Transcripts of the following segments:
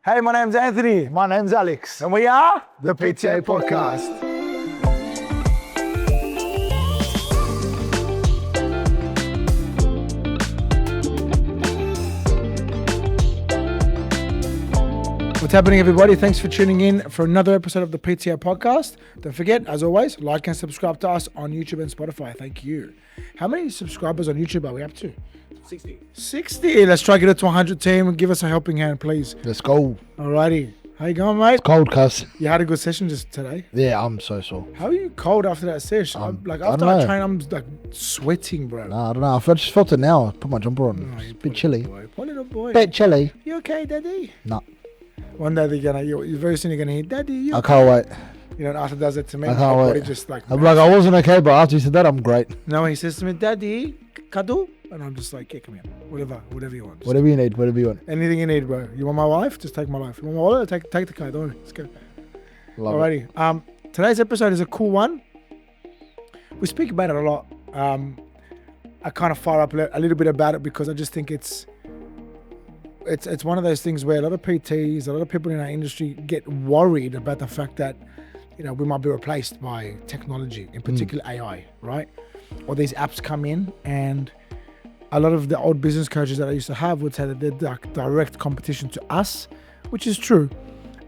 Hey, my name's Anthony. My name's Alex. And we are The PTA Podcast. What's happening, everybody? Thanks for tuning in for another episode of the PTA Podcast. Don't forget, as always, like and subscribe to us on YouTube and Spotify. Thank you. How many subscribers on YouTube are we up to? 60. Let's try to get it to 100 team and give us a helping hand, please. Let's go. Alrighty. How you going, mate? Cold, cuss. You had a good session just today. Yeah, I'm so sore. How are you cold after that session? After I train, I'm like sweating, bro. Nah, I don't know. I just felt it now. I put my jumper on. It's a bit chilly. Poor little boy. Bit chilly. You okay, daddy? Nah. One day you very soon you're gonna hear, daddy, you I okay? can't wait. You know, after does it to me, I can't my wait. body just like... I'm like, I wasn't okay, but after you said that, I'm great. No, when he says to me, daddy, kadu? And I'm just like, yeah, come here. Whatever you want. Whatever you need, whatever you want. Anything you need, bro. You want my wife? Just take my life. You want my wallet? Take the car. Don't worry. Let's go. Love it. Alrighty. Today's episode is a cool one. We speak about it a lot. I kind of fire up a little bit about it because I just think it's one of those things where a lot of PTs, a lot of people in our industry get worried about the fact that, you know, we might be replaced by technology, in particular AI, right? Or these apps come in, and a lot of the old business coaches that I used to have would say that they're like direct competition to us, which is true,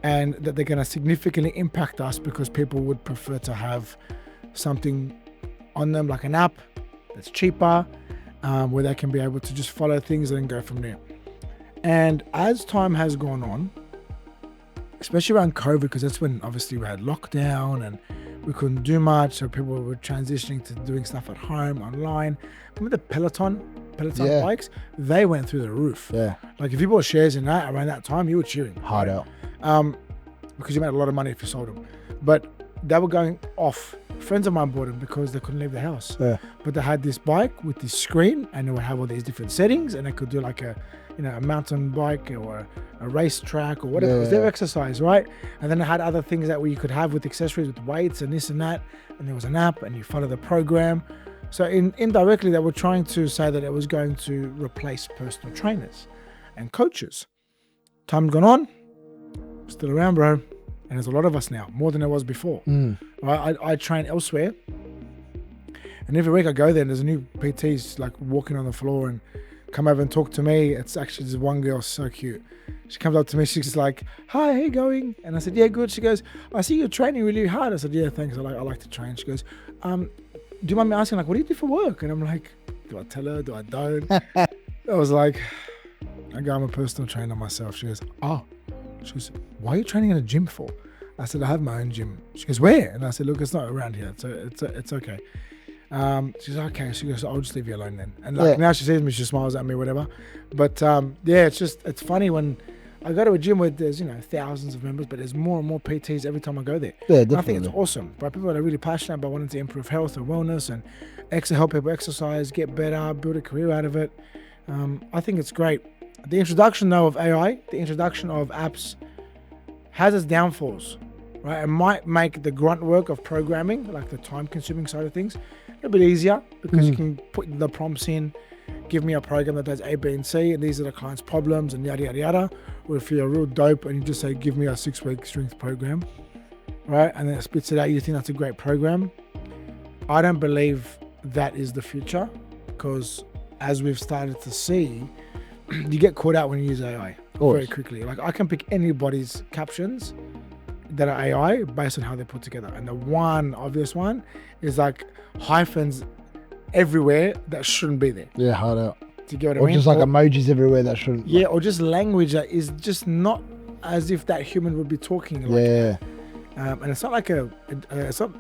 and that they're going to significantly impact us because people would prefer to have something on them like an app that's cheaper, where they can be able to just follow things and then go from there. And as time has gone on, especially around COVID, because that's when obviously we had lockdown and we couldn't do much, so people were transitioning to doing stuff at home, online. Remember the Peloton Yeah. bikes? They went through the roof. Yeah. Like if you bought shares in that around that time, you were cheering. Hard out. Because you made a lot of money if you sold them. But they were going off. Friends of mine bought them because they couldn't leave the house. Yeah. But they had this bike with this screen, and it would have all these different settings, and they could do like a mountain bike or a race track or whatever. It was their exercise, right? And then it had other things that you could have with accessories, with weights and this and that. And there was an app, and you follow the program. So indirectly, they were trying to say that it was going to replace personal trainers and coaches. Time's gone on, still around, bro. And there's a lot of us now, more than there was before. Right? I train elsewhere, and every week I go there, and there's a new PTs like walking on the floor and come over and talk to me. It's actually this one girl, so cute. She comes up to me, she's like, "Hi, how you going?" And I said, "Yeah, good." She goes, "I see you're training really hard." I said, "Yeah, thanks. I like to train." She goes, "Do you mind me asking, like, what do you do for work?" And I'm like, do I tell her? Do I don't? I was like, I'm a personal trainer myself. She goes, "Oh." She goes, "Why are you training in a gym for?" I said, "I have my own gym." She goes, "Where?" And I said, "Look, it's not around here, so it's okay." She's like, "Okay." She goes, "I'll just leave you alone then." And like now she sees me, she smiles at me, whatever. But it's funny when I go to a gym where there's, thousands of members, but there's more and more PTs every time I go there. Yeah, definitely. I think it's awesome. But people that are really passionate about wanting to improve health and wellness and help people exercise, get better, build a career out of it. I think it's great. The introduction though of AI, the introduction of apps has its downfalls, right? It might make the grunt work of programming, like the time-consuming side of things, a little bit easier because you can put the prompts in, give me a program that does A, B, and C, and these are the client's problems, and yada, yada, yada. Or if you're real dope and you just say, give me a 6-week strength program, right? And then it spits it out, you think that's a great program. I don't believe that is the future, because as we've started to see, you get caught out when you use AI very quickly. Like I can pick anybody's captions that are AI based on how they're put together. And the one obvious one is like hyphens everywhere that shouldn't be there. Yeah, hard out. Do you get what I Or mean? just like emojis everywhere that shouldn't. Yeah, or just language that is just not as if that human would be talking. Like Yeah. and it's not like it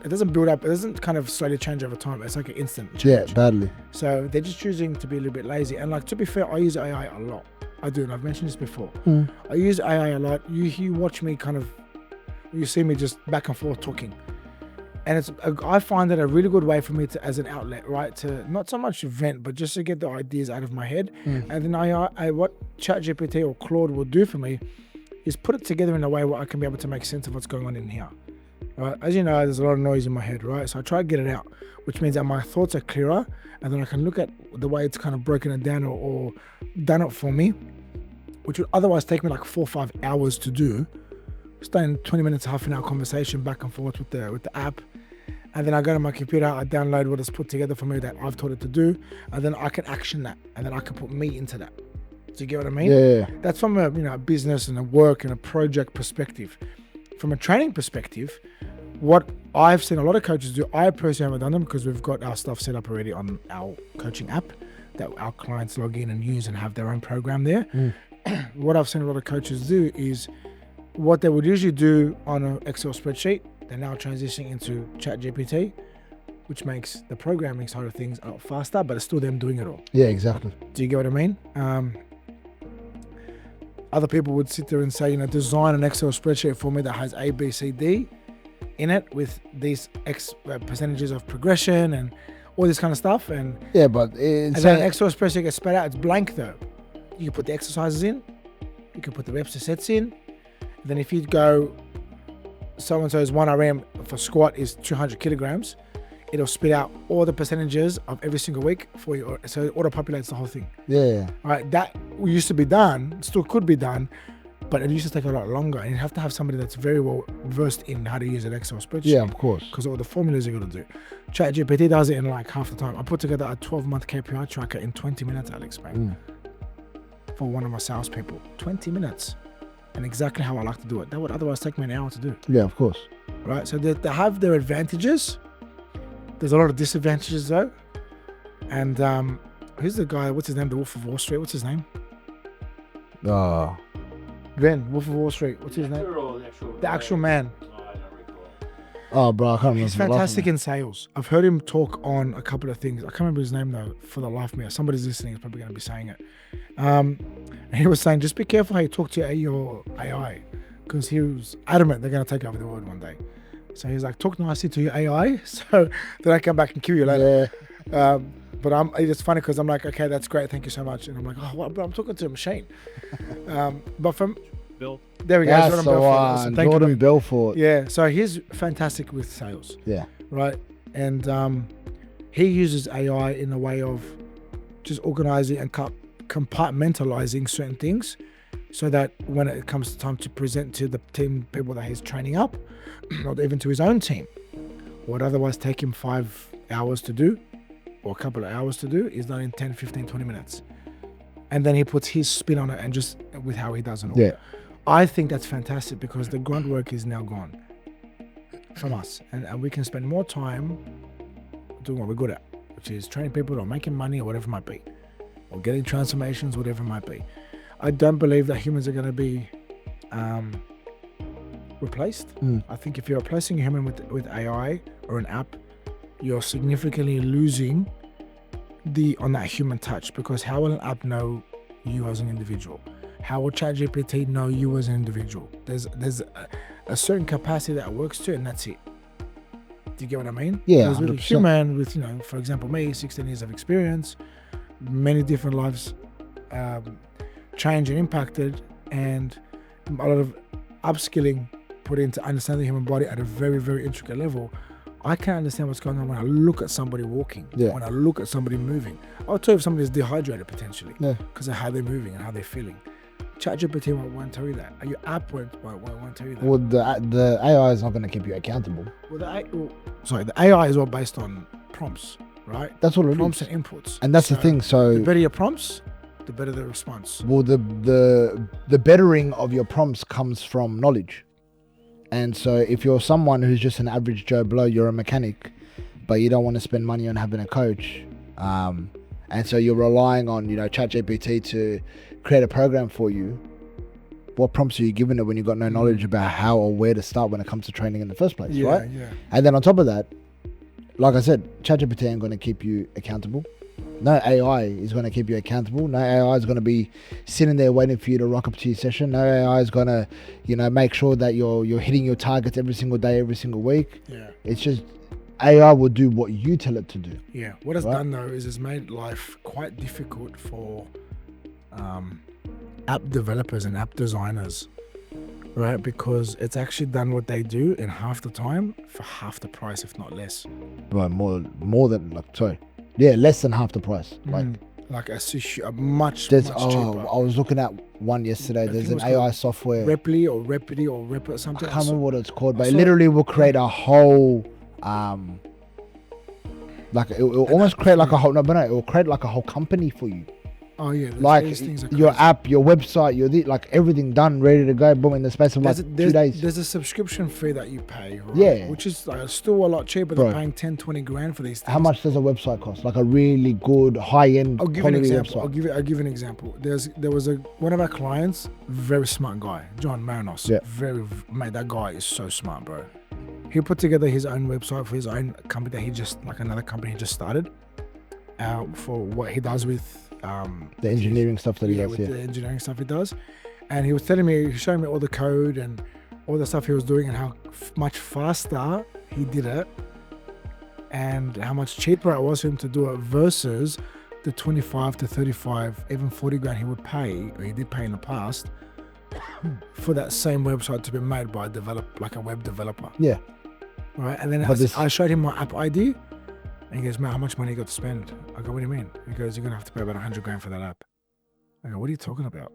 doesn't build up. It doesn't kind of slowly change over time. It's like an instant change. Yeah, badly. So they're just choosing to be a little bit lazy. And like, to be fair, I use AI a lot. I do, and I've mentioned this before. I use AI a lot. You watch me you see me just back and forth talking. And I find that a really good way for me to, as an outlet, right, to not so much vent, but just to get the ideas out of my head. And then what ChatGPT or Claude will do for me is put it together in a way where I can be able to make sense of what's going on in here. Right? As you know, there's a lot of noise in my head, right? So I try to get it out, which means that my thoughts are clearer, and then I can look at the way it's kind of broken it down or done it for me, which would otherwise take me like 4 or 5 hours to do, stay in 20 minutes, half an hour conversation back and forth with the app. And then I go to my computer, I download what it's put together for me that I've taught it to do, and then I can action that, and then I can put me into that. Do you get what I mean? Yeah. That's from a a business and a work and a project perspective. From a training perspective, what I've seen a lot of coaches do, I personally haven't done them because we've got our stuff set up already on our coaching app that our clients log in and use and have their own program there. What I've seen a lot of coaches do is what they would usually do on an Excel spreadsheet, they're now transitioning into ChatGPT, which makes the programming side of things a lot faster, but it's still them doing it all. Yeah, exactly. Do you get what I mean? Other people would sit there and say, design an Excel spreadsheet for me that has A, B, C, D in it with these percentages of progression and all this kind of stuff. And yeah, but then an Excel spreadsheet gets spread out. It's blank though. You can put the exercises in. You can put the reps to sets in. And then if you go, so-and-so's 1RM for squat is 200 kilograms, it'll spit out all the percentages of every single week for you. So it auto-populates the whole thing. Yeah. All right, that used to be done, still could be done, but it used to take a lot longer. And you have to have somebody that's very well versed in how to use an Excel spreadsheet. Yeah, of course. Because all the formulas you got to do. ChatGPT does it in like half the time. I put together a 12-month KPI tracker in 20 minutes, Alex, man. For one of my salespeople. 20 minutes. And exactly how I like to do it. That would otherwise take me an hour to do. Yeah, of course. Right, so they have their advantages. There's a lot of disadvantages though. And who's the guy, what's his name? The Wolf of Wall Street, what's his name? Ben, Wolf of Wall Street, what's his name? The actual man. Oh, bro, I can't remember. He's fantastic in sales. I've heard him talk on a couple of things. I can't remember his name though, for the life of me. Somebody's listening is probably going to be saying it. And he was saying, just be careful how you talk to your AI, because he was adamant they're going to take over the world one day. So he's like, talk nicely to your AI, so that I come back and kill you later. Yeah. But it's funny because I'm like, okay, that's great, thank you so much. And I'm like, oh, well, I'm talking to a machine. But from Bill. There we go. That's the one. Jordan Belfort. Yeah. So he's fantastic with sales. Yeah. Right. And he uses AI in a way of just organizing and compartmentalizing certain things, so that when it comes to time to present to the team people that he's training up, or even to his own team, what otherwise take him 5 hours to do, or a couple of hours to do, is done in 10, 15, 20 minutes. And then he puts his spin on it and just with how he does it all. Yeah. I think that's fantastic because the grunt work is now gone from us. And we can spend more time doing what we're good at, which is training people or making money or whatever it might be, or getting transformations, whatever it might be. I don't believe that humans are going to be replaced. I think if you're replacing a human with AI or an app, you're significantly losing on that human touch, because how will an app know you as an individual? How will ChatGPT know you as an individual? There's a certain capacity that it works to, and that's it. Do you get what I mean? Yeah, with a human with, for example, me, 16 years of experience, many different lives changed and impacted, and a lot of upskilling put into understanding the human body at a very, very intricate level. I can't understand what's going on when I look at somebody walking, when I look at somebody moving. I'll tell you if somebody is dehydrated potentially because of how they're moving and how they're feeling. ChatGPT won't tell you that. Your app won't tell you that. Well, the AI is not going to keep you accountable. Well, the AI is all based on prompts, right? That's what it is. Prompts and inputs. And that's the thing. So the better your prompts, the better the response. Well, the bettering of your prompts comes from knowledge. And so if you're someone who's just an average Joe Blow, you're a mechanic, but you don't want to spend money on having a coach, and so you're relying on ChatGPT to create a program for you, what prompts are you giving it when you've got no knowledge about how or where to start when it comes to training in the first place, right? Yeah. And then on top of that, like I said, ChatGPT ain't going to keep you accountable. No AI is going to keep you accountable. No AI is going to be sitting there waiting for you to rock up to your session. No AI is going to, make sure that you're hitting your targets every single day, every single week. Yeah. It's just AI will do what you tell it to do. Yeah. What it's done though is it's made life quite difficult for app developers and app designers, right? Because it's actually done what they do in half the time for half the price, if not less. Right, more than less than half the price. like a much There's much cheaper. I was looking at one yesterday. I There's think it an was AI software. Repli or Rep or something. I can't remember what it's called, I but it saw- literally will create a whole like it will almost create like a whole it will create like a whole company for you. Oh yeah, Like these things are your crazy. app, your website, like everything done, ready to go, boom, in the space of like 2 days. There's a subscription fee that you pay, right? Yeah. Which is still a lot cheaper Bro. than paying 10, 20 grand for these things. How much does a website cost? Like a really good high-end I'll give you an quality example. website. I'll give you an example. There was one of our clients, very smart guy, John Marinos. Yeah. Mate, that guy is so smart, bro. He put together his own website for his own company that he just another company he just started. For what he does with The engineering stuff that he does. with Yeah. the engineering stuff he does, and he was telling me, he was showing me all the code and all the stuff he was doing and how much faster he did it, and how much cheaper it was for him to do it versus the 25 to 35, even 40 grand he would pay, or he did pay in the past, for that same website to be made by a web developer. Yeah. Right, and then But I showed him my app ID. And he goes, man, how much money you got to spend? I go, what do you mean? He goes, you're going to have to pay about 100 grand for that app. I go, what are you talking about?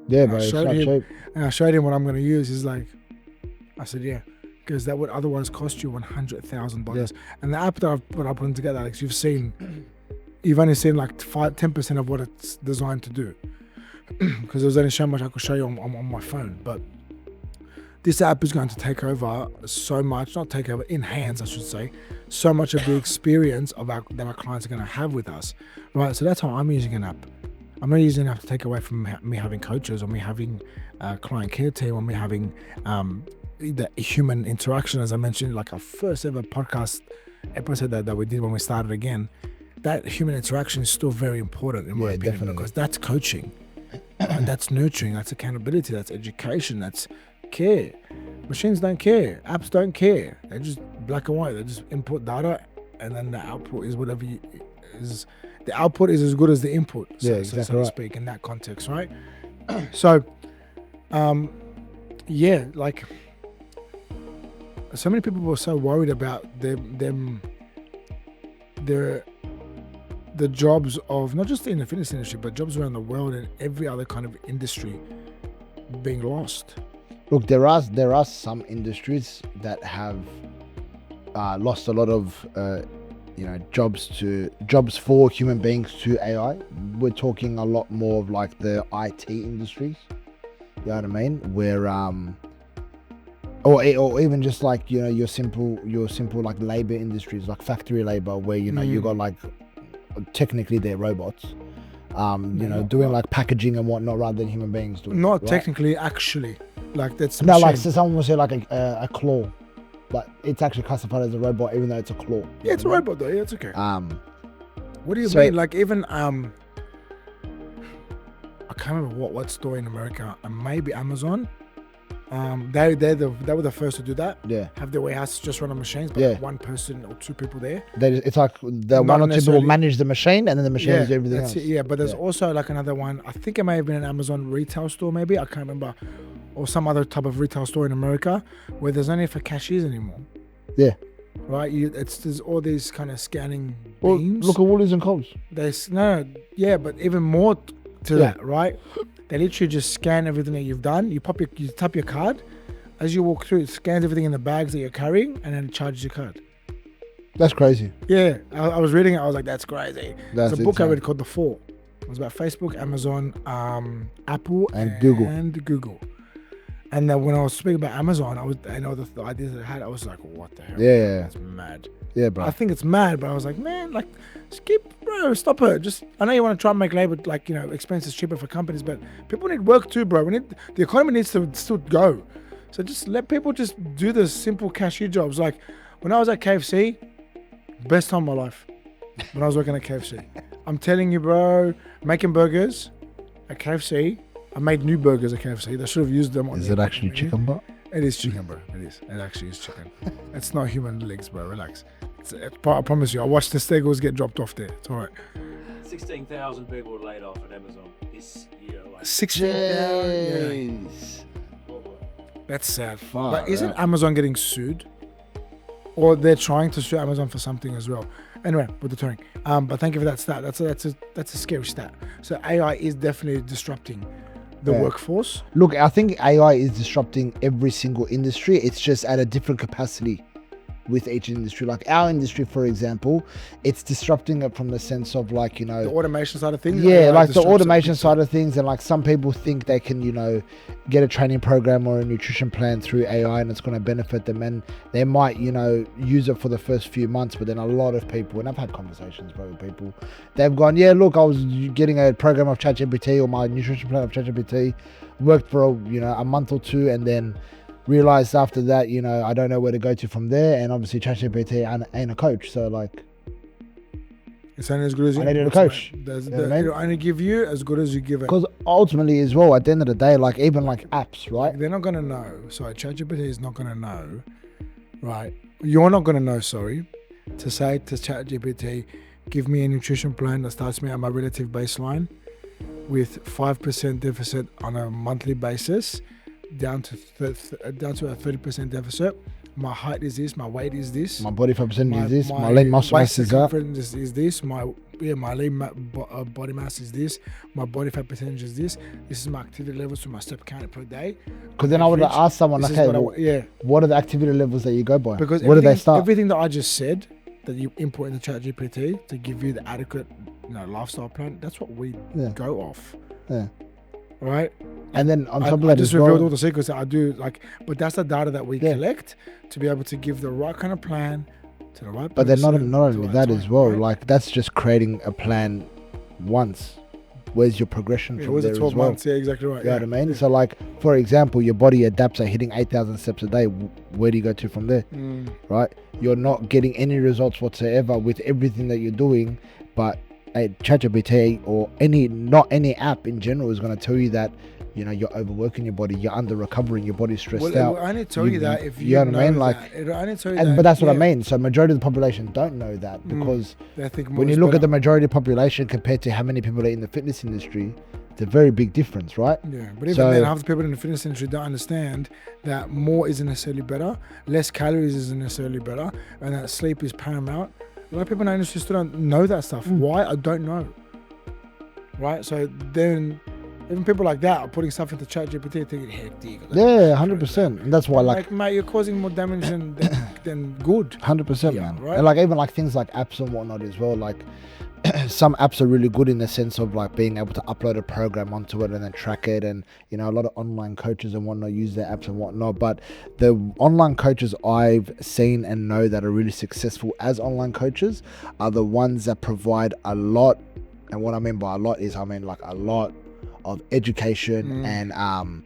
Yeah, I bro. It's showed not him- cheap. And I showed him what I'm going to use. He's like, I said, yeah. Because that would otherwise cost you $100,000. Yeah. And the app that I've put together, Alex, you've only seen like 10% of what it's designed to do. Because there's only so much I could show you on my phone. But this app is going to take over so much, not take over, enhance, I should say, so much of the experience that our clients are going to have with us, right? So that's how I'm using an app. I'm not using an app to take away from me having coaches or me having a client care team or me having the human interaction, as I mentioned, like our first ever podcast episode that we did when we started again. That human interaction is still very important in my opinion, definitely. because that's coaching and that's nurturing, that's accountability, that's education, that's care. Machines don't care. Apps don't care. They're just black and white. They just input data, and then the output is whatever is. The output is as good as the input. Yeah, exactly so to right. speak, in that context, right? So, yeah, like so many people were so worried about the jobs of not just in the fitness industry, but jobs around the world and every other kind of industry being lost. Look, there are some industries that have lost a lot of jobs for human beings to AI. We're talking a lot more of like the IT industries. You know what I mean? Where or even just like your simple like labor industries, like factory labor, where you got like technically they're robots. Doing like packaging and whatnot rather than human beings doing. Not right? technically, actually. Like that's No, like machine. so someone will say like a claw, but it's actually classified as a robot even though it's a claw. Yeah, it's a robot though. Yeah, it's okay. What do you so- mean? Like even I can't remember what store in America. Maybe Amazon. They were the first to do that. Yeah, Have their warehouse just run on machines, but Yeah. like one person or two people there. it's like the Not one or two people necessarily- manage the machine and then the machines do everything that's else. it. Yeah, but there's Yeah. also like another one. I think it may have been an Amazon retail store, maybe I can't remember, or some other type of retail store in America where there's only for cashiers anymore. Yeah. Right. There's all these kind of scanning Well, beams. look at Woolies and Coles. But even more to Yeah. that, right? They literally just scan everything that you've done. You tap your card. As you walk through, it scans everything in the bags that you're carrying, and then it charges your card. That's crazy. Yeah, I was reading it. I was like, that's crazy. That's There's a book I insane. read called The Four. It was about Facebook, Amazon, Apple, And Google. And then when I was speaking about Amazon, I know the ideas that I had. I was like, what the hell? Yeah. That's mad. Yeah, bro. I think it's mad, but I was like, man, like, stop it. Just, I know you want to try and make labor, like, expenses cheaper for companies, but people need work too, bro. The economy needs to still go. So just let people just do the simple cashier jobs. Like when I was at KFC, best time of my life. When I was working at KFC, I'm telling you, bro, making burgers at KFC. I made new burgers at KFC. They should have used them. Is it actually chicken butt? It is chicken, bro. It is. It actually is chicken. It's not human legs, bro. Relax. I promise you. I watched the steagles get dropped off there. It's all right. 16,000 people were laid off at Amazon this year. Like, 16,000. Jeez. That's sad. Fuck But isn't that. Amazon getting sued? Or they're trying to sue Amazon for something as well. Anyway, with the touring. But thank you for that stat. That's a scary stat. So AI is definitely disrupting the workforce. Look, I think AI is disrupting every single industry. It's just at a different capacity with each industry. Like our industry, for example, it's disrupting it from the sense of like, The automation side of things. Yeah, AI like the disrupts automation it. side of things, and like some people think they can, get a training program or a nutrition plan through AI and it's going to benefit them, and they might, use it for the first few months, but then a lot of people, and I've had conversations with people, they've gone, yeah, look, I was getting a program of ChatGPT or my nutrition plan of ChatGPT, worked for a month or two, and then realized after that, I don't know where to go to from there, and obviously ChatGPT ain't a coach, so like it's only as good as you. I needed a coach. It'll only give you as good as you give it. Because ultimately as well, at the end of the day, like even like apps, right? They're not gonna know. Sorry, ChatGPT is not gonna know. Right, you're not gonna know. Sorry, to say to ChatGPT, give me a nutrition plan that starts me at my relative baseline, with 5% deficit on a monthly basis, down to a 30% deficit. My height is this, my weight is this, My body fat percentage is this, my lean muscle mass is that. is this, my lean body mass is this, my body fat percentage is this. This is my activity levels for my step count per day. Because then I would have asked someone, This is okay, what what are the activity levels that you go by? Because where do they start? Everything that I just said that you input into ChatGPT to give you the adequate, lifestyle plan. That's what we go off. Yeah. Right. And then on top of that, I just as well, revealed all the secrets that I do. But that's the data that we collect to be able to give the right kind of plan to the right person. but then not only at that the right as time, well, right? like that's just creating a plan once. Where's your progression It from was there a 12 as well? months. Yeah, exactly right. You know what I mean? So like, for example, your body adapts at hitting 8,000 steps a day. Where do you go to from there? Right? You're not getting any results whatsoever with everything that you're doing, but ChatGPT or not any app in general is going to tell you that you're overworking your body, you're under recovering, your body's stressed out. It will only tell you that if you know what I mean? that. Like, It'll only tell you that. but that's what I mean. So majority of the population don't know that because They think when you look at the majority of the population compared to how many people are in the fitness industry, it's a very big difference, right? Yeah, but even then, half the people in the fitness industry don't understand that more isn't necessarily better, less calories isn't necessarily better, and that sleep is paramount. A lot of people in the industry still don't know that stuff. Why? I don't know. Right? So then, even people like that are putting stuff into ChatGPT thinking, hectic. Yeah, 100%. And that's why, like, mate, you're causing more damage than good. 100%, Yeah, man. right? And like even like things like apps and whatnot as well. Like some apps are really good in the sense of like being able to upload a program onto it and then track it. And a lot of online coaches and whatnot use their apps and whatnot. But the online coaches I've seen and know that are really successful as online coaches are the ones that provide a lot. And what I mean by a lot is, like a lot of education and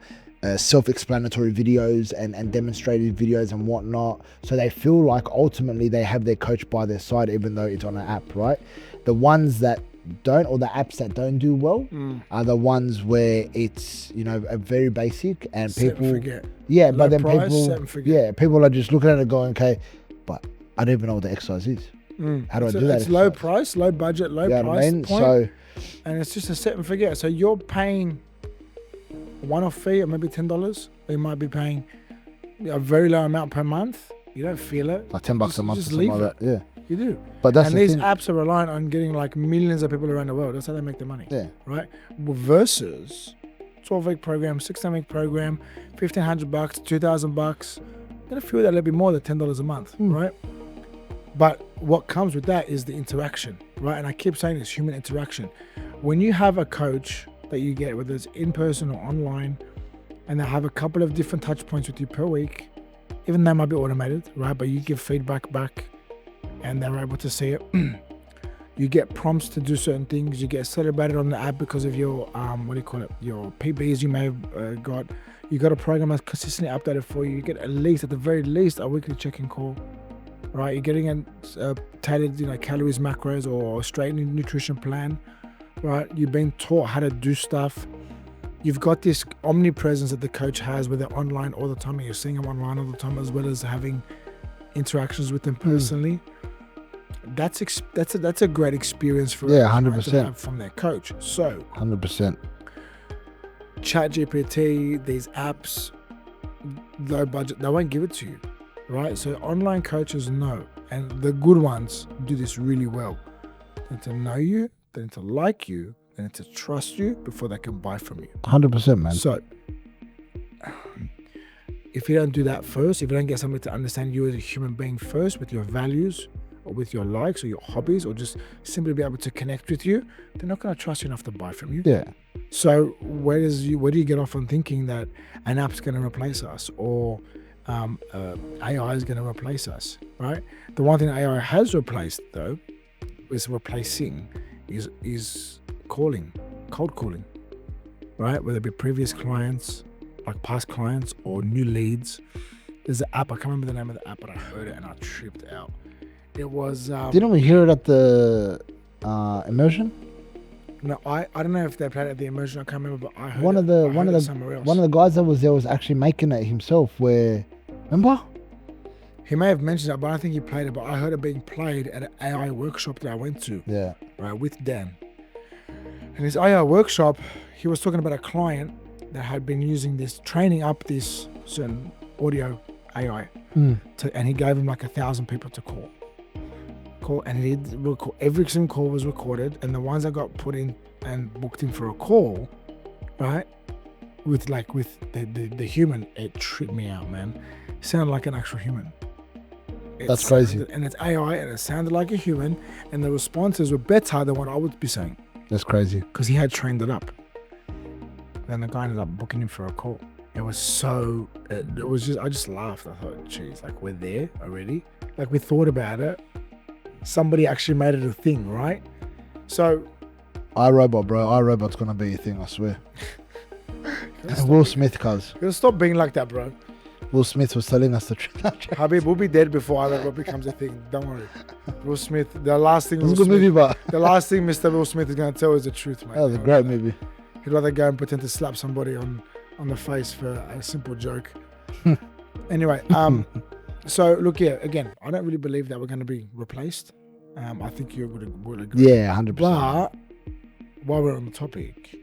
self-explanatory videos and demonstrated videos and whatnot, so they feel like ultimately they have their coach by their side even though it's on an app, right? The ones that don't, or the apps that don't do well, are the ones where it's a very basic and people forget. Yeah, Low but then price, people set and forget. people are just looking at it going, okay, but I don't even know what the exercise is. How do I do that? It's low exercise? price, low budget, low You know price what I mean? point, So and it's just a set and forget. So you're paying a one-off fee of maybe $10. Or you might be paying a very low amount per month. You don't feel it. like $10 a month or just something leave like that. Yeah. You do. But that's And the these thing. apps are reliant on getting like millions of people around the world. That's how they make their money. Yeah. Right? Versus 12-week program, 16-week program, $1,500, $2,000. Gonna feel that a little bit more than $10 a month, right? But what comes with that is the interaction, right? And I keep saying this, human interaction. When you have a coach that you get, whether it's in person or online, and they have a couple of different touch points with you per week, even though they might be automated, right? But you give feedback back and they're able to see it. You get prompts to do certain things. You get celebrated on the app because of your, your PBs you may have got. You got a program that's consistently updated for you. You get at the very least, a weekly check-in call. Right, you're getting a tailored, calories, macros, or straight nutrition plan. Right, you've been taught how to do stuff. You've got this omnipresence that the coach has, where they're online all the time, and you're seeing them online all the time, as well as having interactions with them personally. That's a great experience for 100% to have from their coach. So 100%. ChatGPT, these apps, low budget, they won't give it to you. Right, so online coaches know, and the good ones do this really well. They need to know you, they need to like you, they need to trust you before they can buy from you. 100%, man. So, if you don't do that first, if you don't get somebody to understand you as a human being first with your values or with your likes or your hobbies or just simply be able to connect with you, they're not going to trust you enough to buy from you. Yeah. So where do you get off on thinking that an app's going to replace us or AI is going to replace us, right? The one thing AI has replaced, though, is replacing is cold calling, right? Whether it be previous clients, like past clients or new leads. There's an app, I can't remember the name of the app, but I heard it and I tripped out. It was... Didn't we hear it at the immersion? No, I don't know if they played it at the immersion, I can't remember, but I heard One of the somewhere else. One of the guys that was there was actually making it himself where... Remember? He may have mentioned that, but I don't think he played it, but I heard it being played at an AI workshop that I went to. Yeah. Right, with Dan. And his AI workshop, he was talking about a client that had been using this, training up this certain audio AI, and he gave him like 1,000 people to call, and he did record. Every single call was recorded, and the ones that got put in and booked in for a call, right, with the human, it tripped me out, man. It sounded like an actual human. That's crazy. And it's AI, and it sounded like a human, and the responses were better than what I would be saying. That's crazy. Because he had trained it up. Then the guy ended up booking him for a call. It was so, it was just, I just laughed. I thought, geez, like we're there already. Like we thought about it. Somebody actually made it a thing, right? So. iRobot, bro. iRobot's going to be a thing, I swear. Will Smith, cuz. You gotta stop being like that, bro. Will Smith was telling us the truth. Habib will be dead before iRobot becomes a thing. Don't worry. Will Smith, the last thing It's a good movie, but the last thing Mr. Will Smith is going to tell is the truth, man. that was a great movie. He'd rather go and pretend to slap somebody on the face for a simple joke. Anyway, so look here, again, I don't really believe that we're going to be replaced. I think you would agree. Yeah, 100%. But while we're on the topic,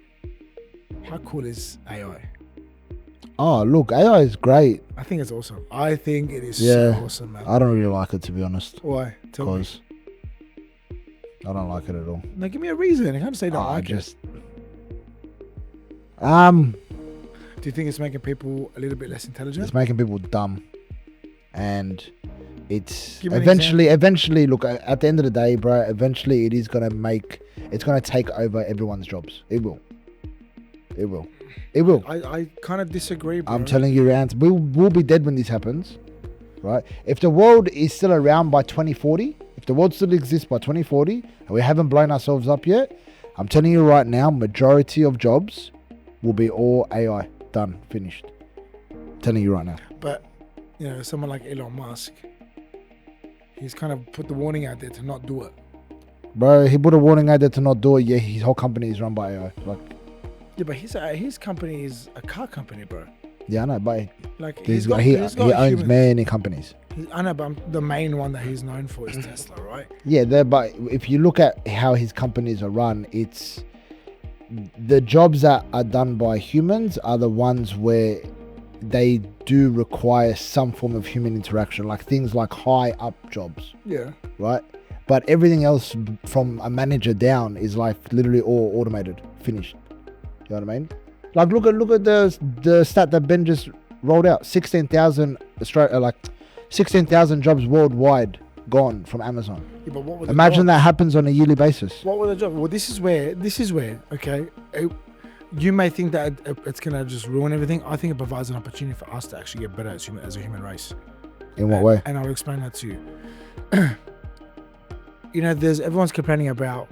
how cool is AI? Oh, look, AI is great. I think it's awesome. I think it is Yeah. so awesome, man. I don't really like it, to be honest. Why? Tell me. Because I don't like it at all. Now, give me a reason. You can't say you don't like it. Do you think it's making people a little bit less intelligent? It's making people dumb, and it's Give me an eventually. Look, at the end of the day, bro. Eventually, it's gonna take over everyone's jobs. It will. I kind of disagree, bro. I'm telling you, Rant, we'll be dead when this happens, right? If the world is still around by 2040, if the world still exists by 2040, and we haven't blown ourselves up yet, I'm telling you right now, majority of jobs will be all AI. Done, finished. I'm telling you right now. But, you know, someone like Elon Musk, he's kind of put the warning out there to not do it. Bro, he put a warning out there to not do it. Yeah, his whole company is run by AI. Yeah, but his company is a car company, bro. Yeah, I know, but Like he owns humans. many companies. I know, but the main one that he's known for is Tesla, right? Yeah, but if you look at how his companies are run, it's the jobs that are done by humans are the ones where they do require some form of human interaction, like things like high up jobs. Yeah. Right? But everything else from a manager down is like literally all automated, finished. You know what I mean? Like look at the stat that Ben just rolled out. 16,000 jobs worldwide gone from Amazon. Yeah, but what were Imagine that happens on a yearly basis. What were the jobs? Well, this is where, okay, you may think that it's going to just ruin everything. I think it provides an opportunity for us to actually get better as a human race. In what way? And I'll explain that to you. You know, everyone's complaining about,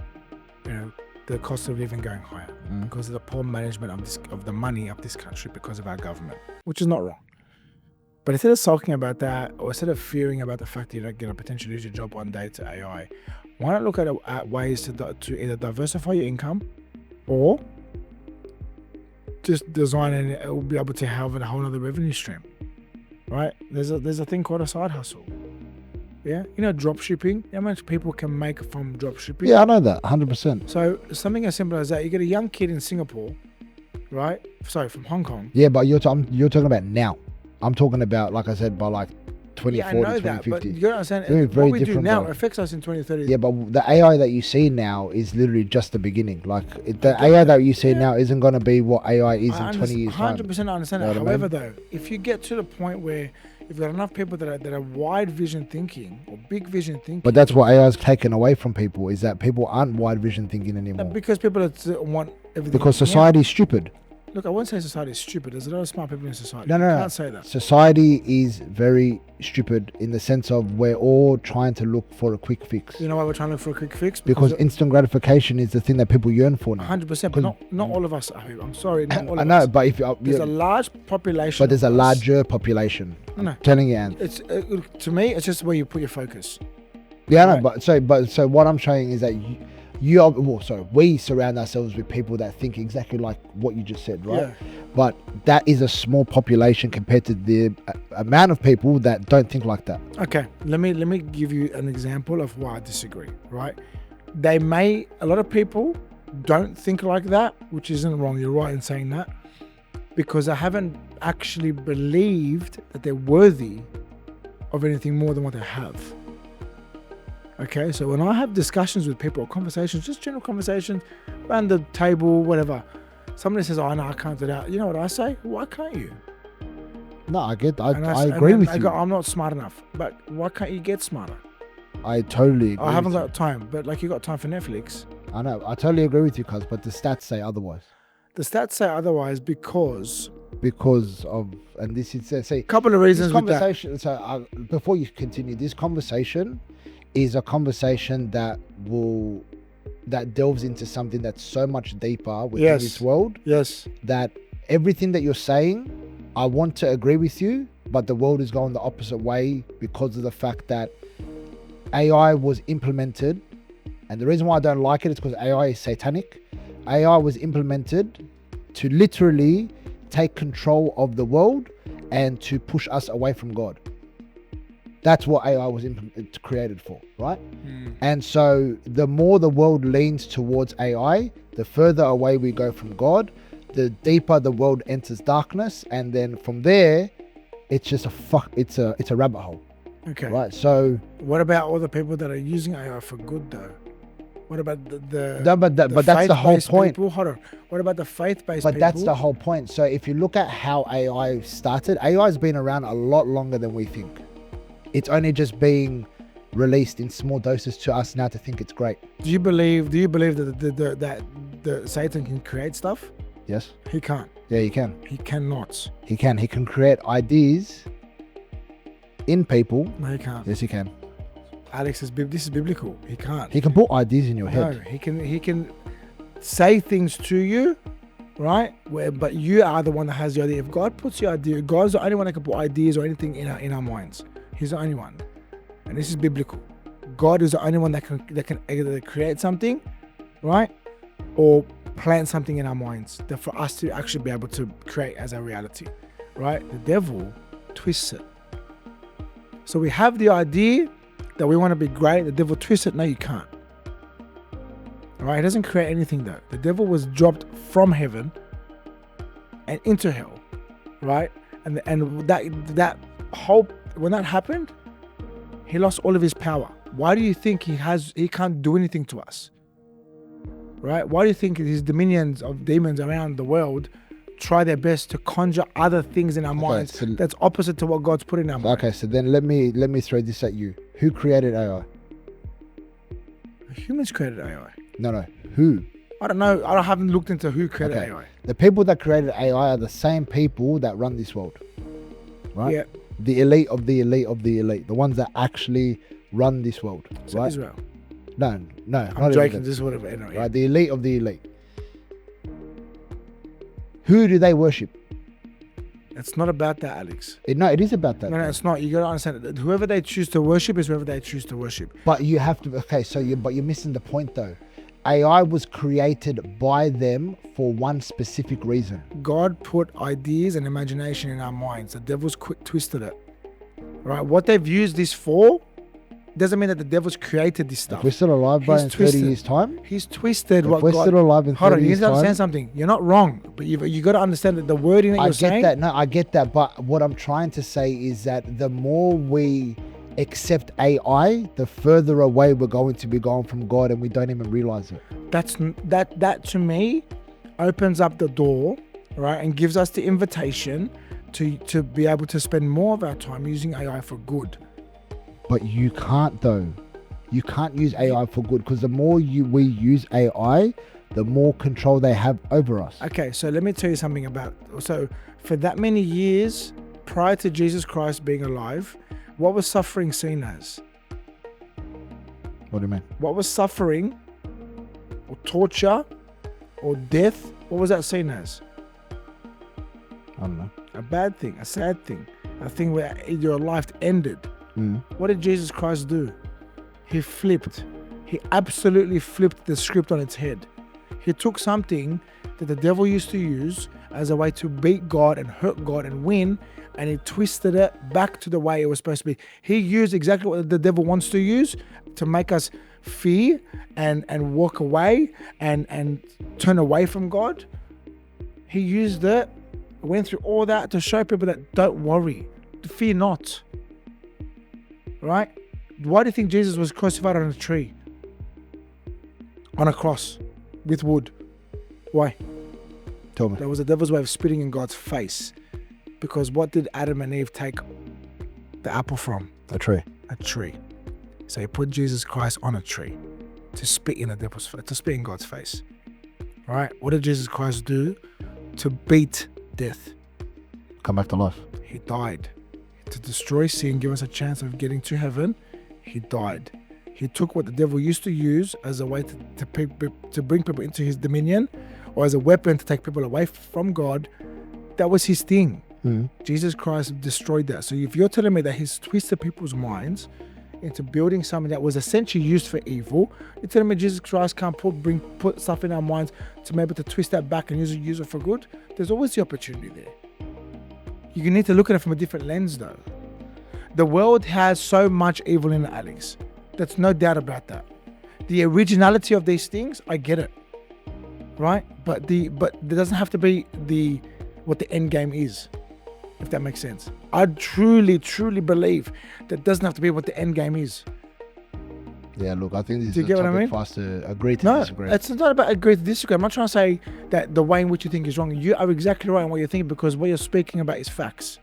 you know, the cost of living going higher because of the poor management of the money of this country because of our government, which is not wrong. But instead of sulking about that, or instead of fearing about the fact that you're going to potentially lose your job one day to AI, why not look at ways to either diversify your income or just design and it will be able to have a whole other revenue stream, right? There's a thing called a side hustle. Yeah, you know, drop shipping. How much people can make from drop shipping? Yeah, I know that, 100%. So something as simple as that. You get a young kid in Singapore, right? Sorry, from Hong Kong. Yeah, but you're talking about now. I'm talking about, like I said, by like 2040, Yeah, I know that, but 2050. you gotta understand, Very, very what we do different, now bro. affects us in 2030. Yeah, but the AI that you see now is literally just the beginning. Like the AI that you see now isn't going to be what AI is in 20 years time. 100% I understand You that. know what I However, mean? though, if you get to the point where you've got enough people that are wide vision thinking or big vision thinking, But that's what AI is taken away from people, is that people aren't wide vision thinking anymore. because people want everything. Because now. society is stupid. Look, I won't say society is stupid. There's a lot of smart people in society. No, no, You no. can't say that. Society is very stupid in the sense of we're all trying to look for a quick fix. You know why we're trying to look for a quick fix? Because instant gratification is the thing that people yearn for now. 100%, but not all of us. I'm sorry, not all I of know, us. but if There's a large population. but there's a of us. larger population. No. I'm telling you, Ant. It's to me, it's just where you put your focus. Yeah, I Right. know, but so what I'm showing is that we surround ourselves with people that think exactly like what you just said, right? Yeah. But that is a small population compared to the amount of people that don't think like that. Okay, let me give you an example of why I disagree. Right? A lot of people don't think like that, which isn't wrong. You're right in saying that, because I haven't actually believed that they're worthy of anything more than what they have. Okay, so when I have discussions with people or conversations, just general conversations around the table, whatever, somebody says, "Oh no, I can't do that." You know what I say? Why can't you? No, I get. And I and agree then with I you. go, I'm not smart enough, but why can't you get smarter? I totally agree. I haven't with got time, but like you got time for Netflix. you. I know. I totally agree with you, cuz, but the stats say otherwise. The stats say otherwise because Of, and this is see. a couple of This reasons with that. conversation. So before you continue, this conversation is a conversation that delves into something that's so much deeper within Yes. this world, Yes, that everything that you're saying, I want to agree with you, but the world is going the opposite way because of the fact that AI was implemented. And the reason why I don't like it is because AI is satanic. AI was implemented to literally take control of the world and to push us away from God. That's what AI was created for, right? And so the more the world leans towards AI, the further away we go from God, the deeper the world enters darkness, and then from there, it's just it's a rabbit hole, okay. right? So, What about all the people that are using AI for good though? What about the no, but that's the whole faith-based point. People? Hold on. What about the faith-based But people? that's the whole point. So if you look at how AI started, AI has been around a lot longer than we think. It's only just being released in small doses to us now to think it's great. Do you believe that the Satan can create stuff? Yes. He can't. Yeah, he can. He cannot. He can. He can create ideas in people. No, he can't. Yes, he can. Alex this is biblical. He can't. He can put ideas in your No, head. he can say things to you, right? But you are the one that has the idea. If God puts your idea, God's the only one that can put ideas or anything in our minds. He's the only one, and this is biblical. God is the only one that can either create something, right, or plant something in our minds that for us to actually be able to create as a reality, right? The devil twists it. So we have the idea that we want to be great. The devil twists it. No, you can't. All right, he doesn't create anything though. The devil was dropped from heaven and into hell, right? And that whole, when that happened, he lost all of his power. Why do you think he can't do anything to us? Right? Why do you think his dominions of demons around the world try their best to conjure other things in our minds so- that's opposite to what God's put in our minds? Okay, so then let me throw this at you. Who created AI? Humans created AI. No. Who? I don't know. I haven't looked into who created Okay. AI. The people that created AI are the same people that run this world, right? Yeah. The elite of the elite of the elite, the ones that actually run this world, So right? Israel. No, I'm not joking. even This is whatever. Anyway. right? The elite of the elite. Who do they worship? It's not about that, Alex. No, it is about that. No, it's not. You got to understand that whoever they choose to worship is whoever they choose to worship. But you have to. Okay, so you're missing the point though. AI was created by them for one specific reason. God put ideas and imagination in our minds. The devil's twisted it. Right? What they've used this for, doesn't mean that the devil's created this If stuff. we're still alive, bro, He's in 30 twisted. years' time, He's twisted if what we're God... still alive in Hold 30 on, you need years' to understand time, something. You're not wrong, but you got to understand that the wording that I you're get saying... that. No, I get that. But what I'm trying to say is that the more we accept AI, the further away we're going to be going from God, and we don't even realize it. That to me opens up the door, right, and gives us the invitation to be able to spend more of our time using AI for good. But you can't, though. You can't use AI for good, because the more we use AI, the more control they have over us. Okay, so let me tell you something about... So for that many years prior to Jesus Christ being alive, what was suffering seen as? What do you mean? What was suffering or torture or death? What was that seen as? I don't know. A bad thing, a sad thing, a thing where your life ended. What did Jesus Christ do? He flipped. He absolutely flipped the script on its head. He took something that the devil used to use as a way to beat God and hurt God and win, and he twisted it back to the way it was supposed to be. He used exactly what the devil wants to use to make us fear and walk away and turn away from God. He used it, went through all that to show people that don't worry, fear not. Right? Why do you think Jesus was crucified on a tree? On a cross with wood? Why? Tell me. That was the devil's way of spitting in God's face. Because what did Adam and Eve take the apple from? A tree. A tree. So he put Jesus Christ on a tree to spit in the devil's face, to spit in God's face. Right? What did Jesus Christ do to beat death? Come back to life. He died. To destroy sin, give us a chance of getting to heaven, he died. He took what the devil used to use as a way to bring people into his dominion, or as a weapon to take people away from God. That was his thing. Jesus Christ destroyed that. So if you're telling me that he's twisted people's minds into building something that was essentially used for evil, you're telling me Jesus Christ can't put stuff in our minds to be able to twist that back and use it for good? There's always the opportunity there. You need to look at it from a different lens, though. The world has so much evil in it, Alex. There's no doubt about that. The originality of these things, I get it, right? But there doesn't have to be what the end game is, if that makes sense. I truly believe that doesn't have to be what the end game is. Yeah, look, I think this Do you is get a what I topic mean? for us to agree to No, disagree. it's not about agree to disagree. I'm not trying to say that the way in which you think is wrong. You are exactly right in what you're thinking, because what you're speaking about is facts,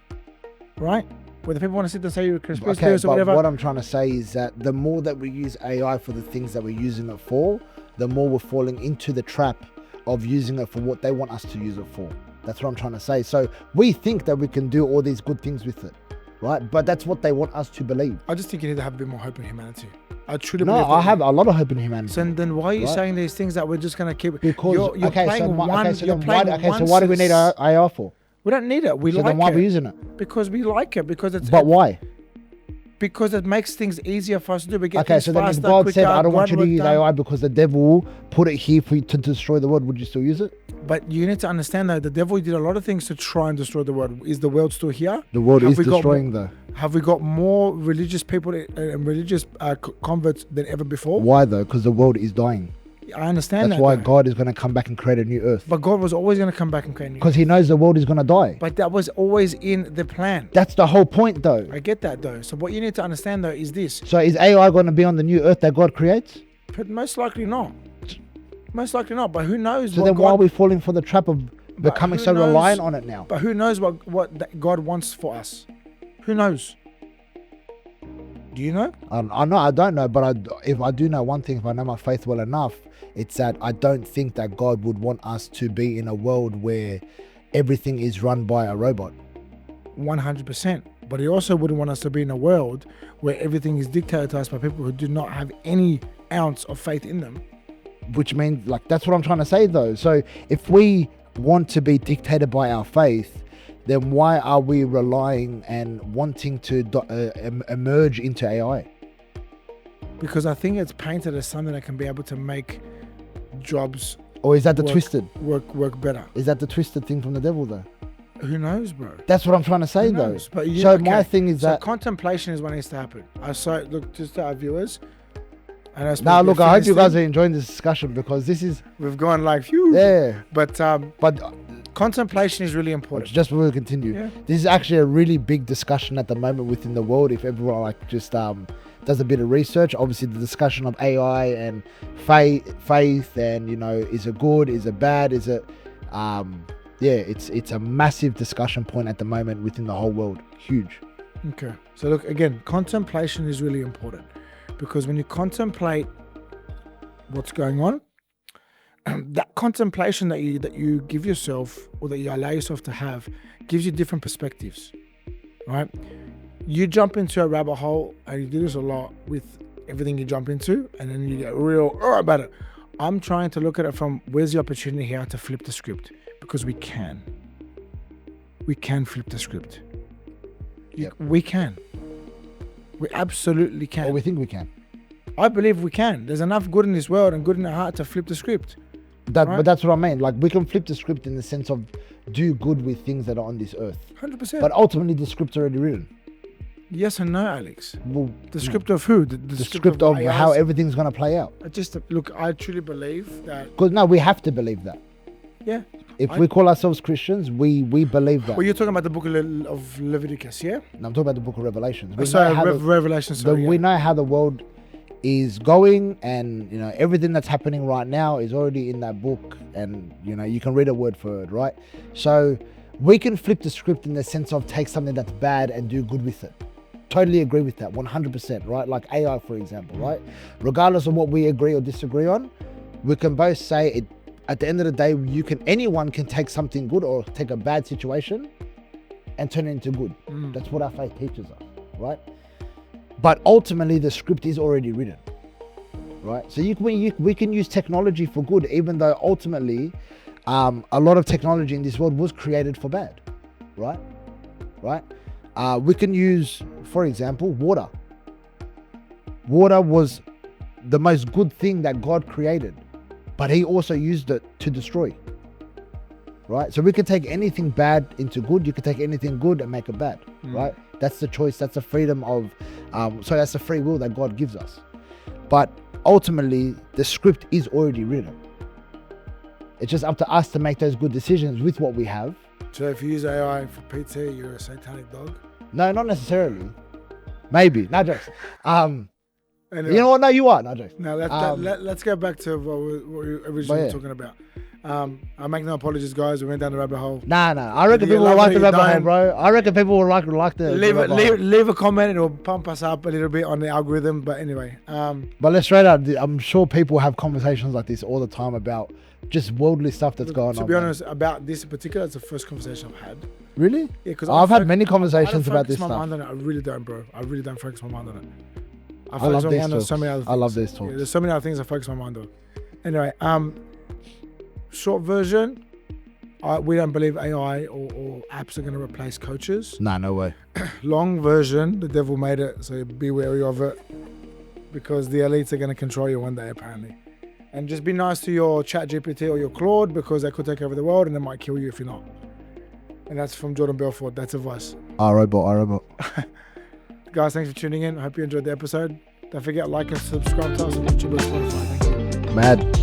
right? Whether people want to sit and say you're a conspiracy theorist or whatever. What I'm trying to say is that the more that we use AI for the things that we're using it for, the more we're falling into the trap of using it for what they want us to use it for. That's what I'm trying to say. So we think that we can do all these good things with it, right? But that's what they want us to believe. I just think you need to have a bit more hope in humanity. I truly No, believe that. I have a lot of hope in humanity. So then why are you Right. saying these things that we're just going to keep... Because you're playing one... so why do we need AI for? We don't need it. We So like then why it. are we using it? Because we like it. Because it's... But why? Because it makes things easier for us to do. We get Okay, things so then if faster, God quicker, said, I don't want you to work use done. AI because the devil put it here for you to destroy the world, would you still use it? But you need to understand that the devil did a lot of things to try and destroy the world. Is the world still here? The world Have is we got destroying though. Have we got more religious people and religious converts than ever before? Why though? Because the world is dying. I understand That's that. why though. God is going to come back and create a new earth. But God was always going to come back and create a new Because he knows the world is going to die. But that was always in the plan. That's the whole point though. I get that though. So what you need to understand though is this. So is AI going to be on the new earth that God creates? But most likely not. Most likely not. But who knows? So what then God, why are we falling for the trap of becoming who so knows- reliant on it now? But who knows what that God wants for us? Who knows? Do you know? I don't know, but if I do know one thing, if I know my faith well enough, it's that I don't think that God would want us to be in a world where everything is run by a robot. 100%. But he also wouldn't want us to be in a world where everything is dictated to us by people who do not have any ounce of faith in them. Which means, like, that's what I'm trying to say though. So if we want to be dictated by our faith, then why are we relying and wanting to emerge into AI? Because I think it's painted as something that can be able to make jobs Or is that the Work. twisted? work better. Is that the twisted thing from the devil though? Who knows, bro? That's what I'm trying to say, Who though. knows? But you, So my thing is so that. contemplation is what needs to happen. Look, just to our viewers. And I Now, look, I hope you guys are enjoying this discussion because this is. We've gone like, phew. Yeah. But But contemplation is really important. just before we continue, Yeah. this is actually a really big discussion at the moment within the world. If everyone like just does a bit of research, obviously the discussion of AI and faith and is it good, is it bad, is it it's a massive discussion point at the moment within the whole world. Huge. Okay. So look, again, contemplation is really important because when you contemplate what's going on, that contemplation that you give yourself or that you allow yourself to have gives you different perspectives, right? You jump into a rabbit hole, and you do this a lot with everything you jump into, and then you get real about it. I'm trying to look at it from where's the opportunity here to flip the script, because we can flip the script. Yep. We can. We absolutely can. Or we think we can. I believe we can. There's enough good in this world and good in our heart to flip the script. Right? Right. But that's what I mean. Like we can flip the script in the sense of do good with things that are on this earth. 100%. But ultimately, the script's already written. Yes and no, Alex. Well, The script of who? the script of AIs? how everything's gonna play out. I truly believe that. Because no, we have to believe that. Yeah. If we call ourselves Christians, we believe that. Well, you're talking about the book of Leviticus, yeah? No, I'm talking about the book of Revelations. Revelation. Sorry, We know how the world is going, and everything that's happening right now is already in that book, and you can read it word for word, right? So we can flip the script in the sense of take something that's bad and do good with it. Totally agree with that, 100%, right? Like AI, for example, right? Regardless of what we agree or disagree on, we can both say it. At the end of the day, anyone can take something good or take a bad situation and turn it into good. That's what our faith teaches us, right? But ultimately, the script is already written, right? So we can use technology for good, even though ultimately, a lot of technology in this world was created for bad, right? Right? We can use, for example, water. Water was the most good thing that God created, but he also used it to destroy, right? So we can take anything bad into good. You can take anything good and make it bad, right? That's the choice. That's the freedom of, that's the free will that God gives us. But ultimately, the script is already written. It's just up to us to make those good decisions with what we have. So if you use AI for PT, you're a satanic dog? No, not necessarily. Maybe. No jokes. Anyway, You know what? No, you are. No jokes. Now let's go back to what we were originally talking about. I make no apologies, guys. We went down the rabbit hole. Nah. I reckon people will like the rabbit hole, bro. I reckon people will like the leave a comment. It'll pump us up a little bit on the algorithm. But anyway, but let's straight out. I'm sure people have conversations like this all the time about just worldly stuff that's going on. To be honest, about this in particular, it's the first conversation I've had. Really? Yeah, because I've had many conversations about this I stuff. Mind on it. I really don't, bro. I really don't focus my mind on it. I love these talks. So many other things. I love these talks. Yeah, there's so many other things I focus my mind on. Anyway, short version, we don't believe AI or apps are going to replace coaches. Nah, no way. Long version, the devil made it, so be wary of it, because the elites are going to control you one day, apparently. And just be nice to your ChatGPT or your Claude, because they could take over the world and they might kill you if you're not. And that's from Jordan Belfort. That's advice. iRobot. Guys, thanks for tuning in. I hope you enjoyed the episode. Don't forget, like and subscribe to us on YouTube or Spotify. Thank you. Mad.